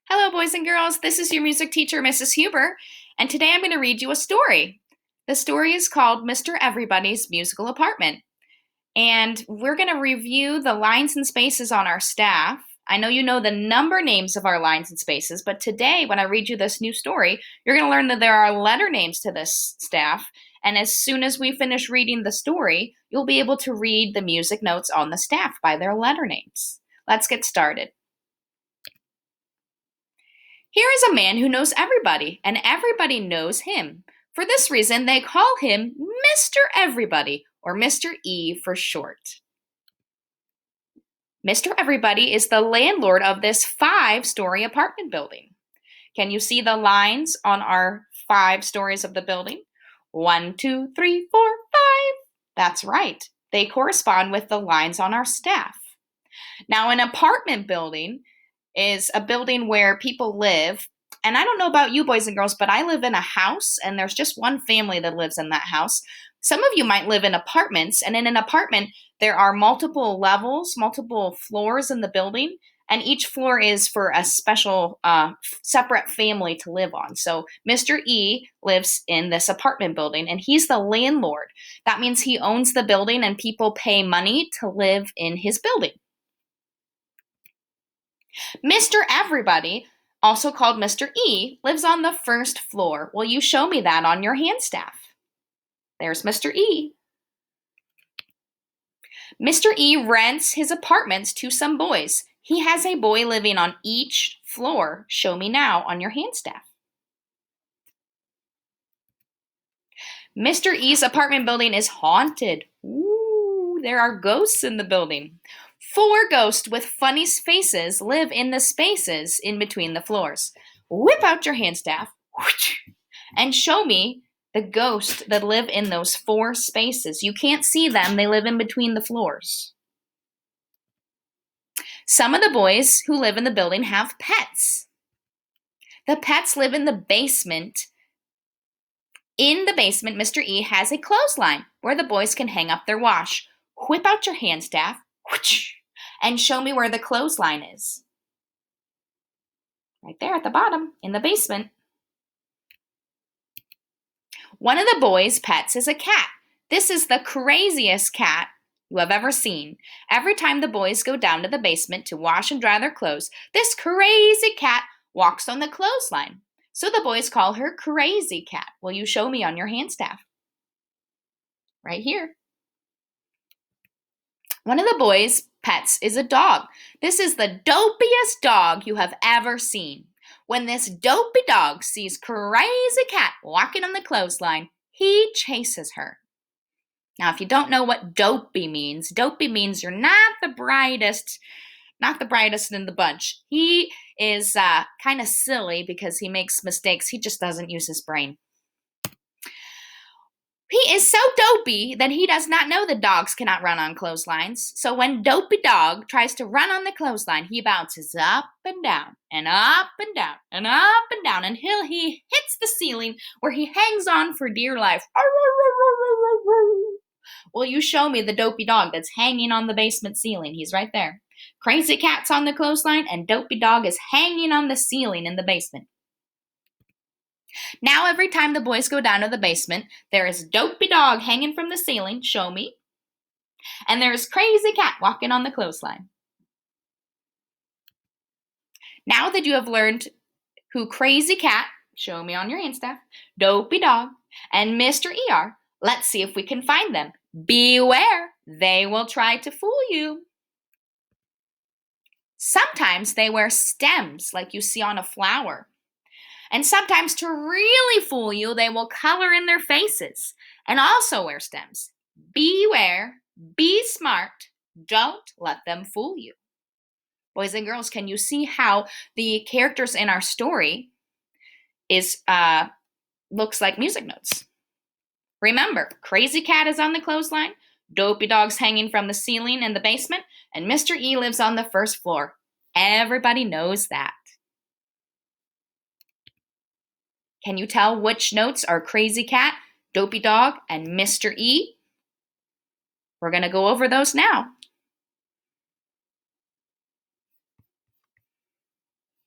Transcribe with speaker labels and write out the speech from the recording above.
Speaker 1: Hello, boys and girls. This is your music teacher, Mrs. Huber, and today I'm going to read you a story. The story is called Mr. Everybody's Musical Apartment, and we're going to review the lines and spaces on our staff. I know you know the number names of our lines and spaces, but today, when I read you this new story, you're going to learn that there are letter names to this staff, and as soon as we finish reading the story, you'll be able to read the music notes on the staff by their letter names. Let's get started. Here is a man who knows everybody, and everybody knows him. For this reason, they call him Mr. Everybody, or Mr. E for short. Mr. Everybody is the landlord of this 5-story apartment building. Can you see the lines on our 5 stories of the building? 1, 2, 3, 4, 5. That's right. They correspond with the lines on our staff. Now, an apartment building is a building where people live. And I don't know about you, boys and girls, but I live in a house and there's just one family that lives in that house. Some of you might live in apartments, and in an apartment, there are multiple levels, multiple floors in the building, and each floor is for a special, separate family to live on. So Mr. E lives in this apartment building, and he's the landlord. That means he owns the building and people pay money to live in his building. Mr. Everybody, also called Mr. E, lives on the 1st floor. Will you show me that on your hand staff? There's Mr. E. Mr. E rents his apartments to some boys. He has a boy living on each floor. Show me now on your hand staff. Mr. E's apartment building is haunted. Ooh, there are ghosts in the building. 4 ghosts with funny faces live in the spaces in between the floors. Whip out your hand staff and show me the ghosts that live in those 4 spaces. You can't see them, they live in between the floors. Some of the boys who live in the building have pets. The pets live in the basement. In the basement, Mr. E has a clothesline where the boys can hang up their wash. Whip out your hand staff and show me where the clothesline is. Right there at the bottom, in the basement. One of the boys' pets is a cat. This is the craziest cat you have ever seen. Every time the boys go down to the basement to wash and dry their clothes, this crazy cat walks on the clothesline. So the boys call her Crazy Cat. Will you show me on your hand staff? Right here. One of the boys' pets is a dog. This is the dopiest dog you have ever seen. When this dopey dog sees Crazy Cat walking on the clothesline, he chases her. Now, if you don't know what dopey means you're not the brightest in the bunch. He is kind of silly because he makes mistakes. He just doesn't use his brain. He is so dopey that he does not know that dogs cannot run on clotheslines. So when Dopey Dog tries to run on the clothesline, he bounces up and down and up and down and up and down until he hits the ceiling where he hangs on for dear life. Will you show me the Dopey Dog that's hanging on the basement ceiling? He's right there. Crazy Cat's on the clothesline and Dopey Dog is hanging on the ceiling in the basement. Now every time the boys go down to the basement, there is Dopey Dog hanging from the ceiling, show me, and there's Crazy Cat walking on the clothesline. Now that you have learned who Crazy Cat, show me on your hand staff, Dopey Dog, and Mr. E are, let's see if we can find them. Beware, they will try to fool you. Sometimes they wear stems like you see on a flower. And sometimes to really fool you, they will color in their faces and also wear stems. Beware, be smart, don't let them fool you. Boys and girls, can you see how the characters in our story looks like music notes? Remember, Crazy Cat is on the clothesline, Dopey Dog's hanging from the ceiling in the basement, and Mr. E lives on the 1st floor. Everybody knows that. Can you tell which notes are Crazy Cat, Dopey Dog, and Mr. E? We're going to go over those now.